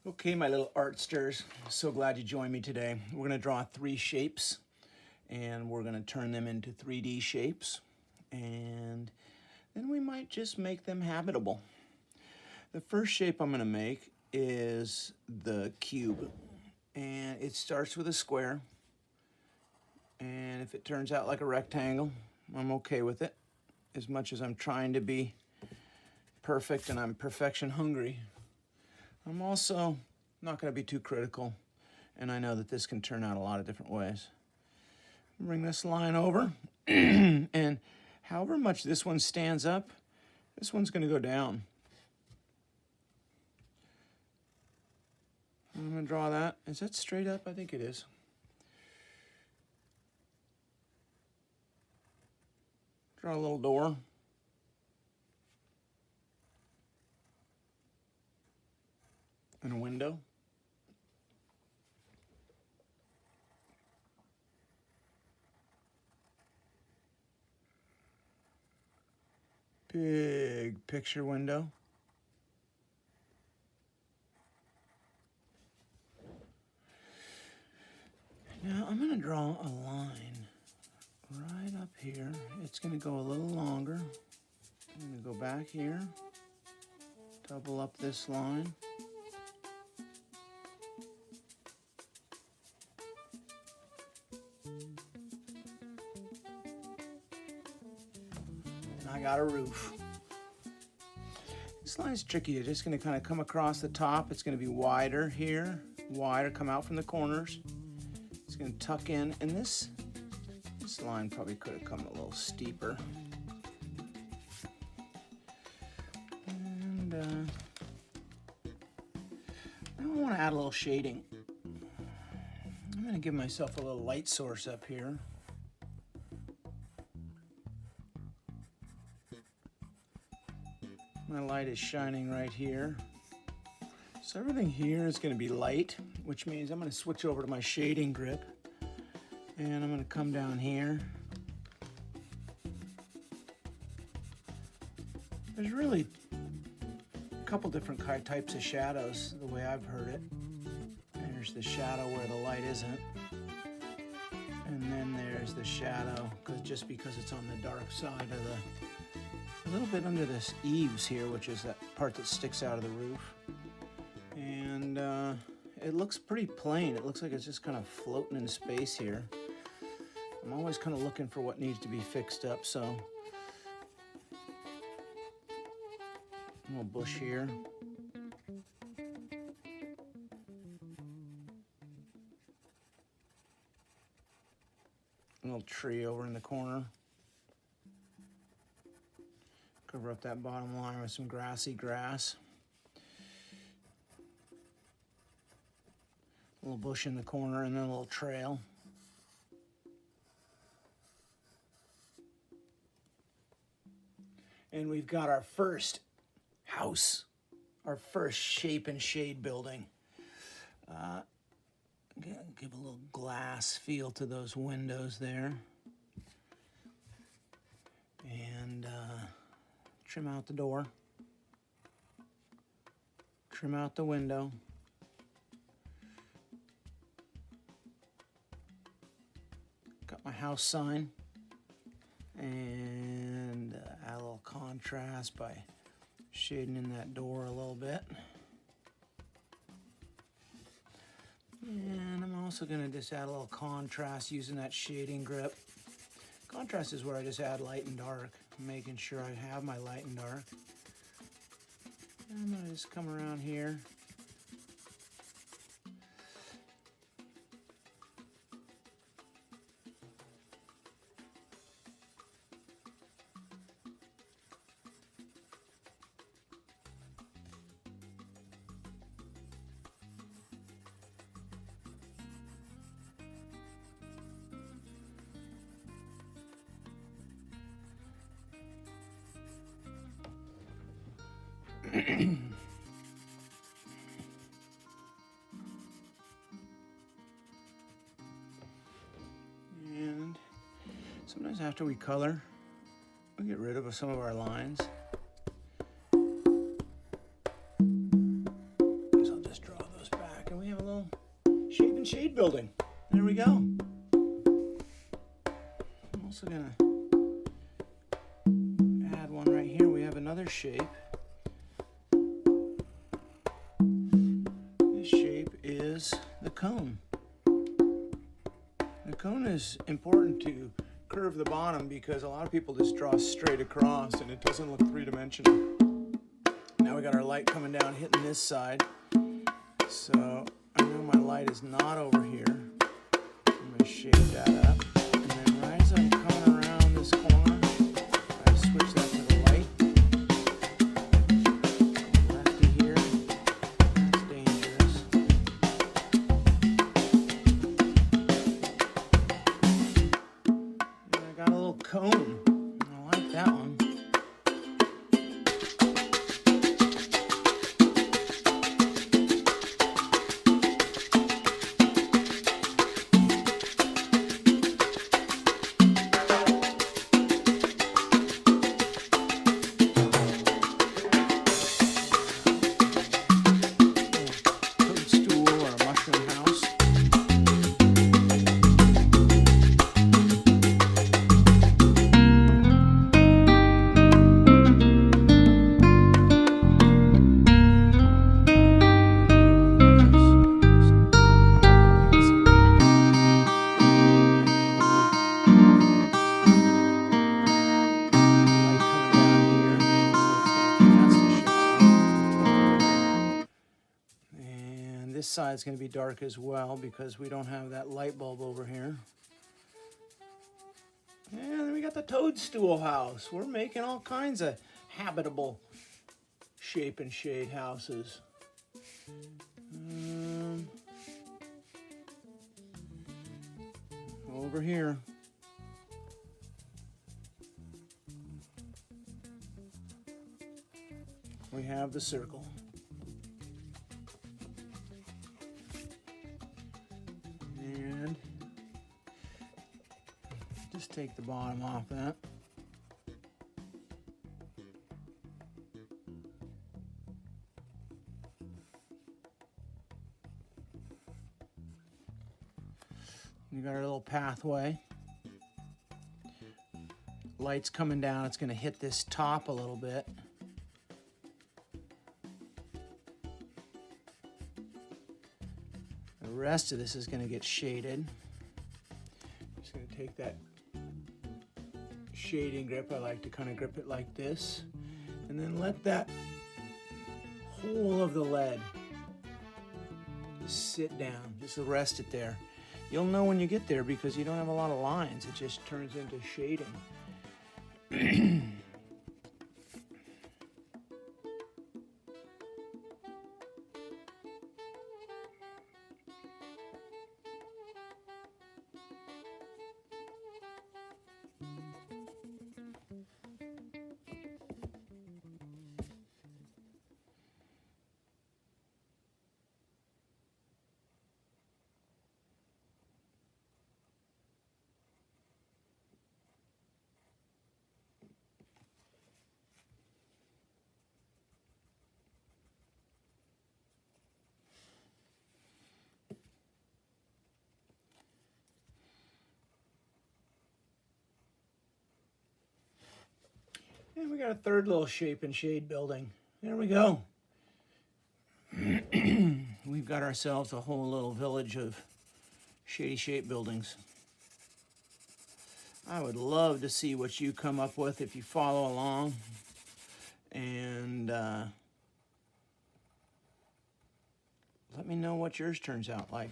Okay, my little artsters, so glad you joined me today. We're going to draw 3 shapes, and we're going to turn them into 3D shapes, and then we might just make them habitable. The first shape I'm going to make is the cube, and it starts with a square, and if it turns out like a rectangle, I'm okay with it. As much as I'm trying to be perfect and I'm perfection hungry, I'm also not going to be too critical, and I know that this can turn out a lot of different ways. Bring this line over, and however much this one stands up, this one's going to go down. I'm going to draw that. Is that straight up? I think it is. Draw a little door. And a window. Big picture window. Now I'm going to draw a line right up here. It's going to go a little longer. I'm going to go back here, double up this line. And I got a roof. This line's tricky. You're just going to kind of come across the top. It's going to be wider here, wider, come out from the corners. It's going to tuck in, and this line probably could have come a little steeper. And now I want to add a little shading. I'm going to give myself a little light source up here. My light is shining right here. So everything here is going to be light, which means I'm going to switch over to my shading grip. And I'm going to come down here. There's really a couple different types of shadows, the way I've heard it. There's the shadow where the light isn't. And then there's the shadow, just because it's on the dark side of a little bit under this eaves here, which is that part that sticks out of the roof. And it looks pretty plain. It looks like it's just kind of floating in space here. I'm always kind of looking for what needs to be fixed up, so a little bush here. A little tree over in the corner. Cover up that bottom line with some grassy grass. A little bush in the corner, and then a little trail. And we've got our first house, our first shape and shade building. Give a little glass feel to those windows there. And trim out the door. Trim out the window. Got my house sign. And add a little contrast by shading in that door a little bit. And I'm also going to just add a little contrast using that shading grip. Contrast is where I just add light and dark, making sure I have my light and dark. And I'm going to just come around here. And sometimes after we color, we get rid of some of our lines. So I'll just draw those building. There we go. I'm also gonna add one right here. We have another shape. This shape is the cone. The cone is important to curve the bottom because a lot of people just draw straight across and it doesn't look three-dimensional. Now we got our light coming down, hitting this side. So I know my light is not over here. I'm going to shade that up. And then right as I'm coming around this corner, I switch that to the light. Lefty here. That's dangerous. And I got a little cone. I like that one. This side's going to be dark as well because we don't have that light bulb over here. And then we got the toadstool house. We're making all kinds of habitable shape and shade houses. Over here. We have the circle. And just take the bottom off that. You got our little pathway. Light's coming down, it's going to hit this top a little bit. The rest of this is going to get shaded. Just going to take that shading grip. I like to kind of grip it like this. And then let that whole of the lead sit down. Just rest it there. You'll know when you get there because you don't have a lot of lines. It just turns into shading. And we got a third little shape and shade building. There we go. We've got ourselves a whole little village of shady shape buildings. I would love to see what you come up with if you follow along. And let me know what yours turns out like.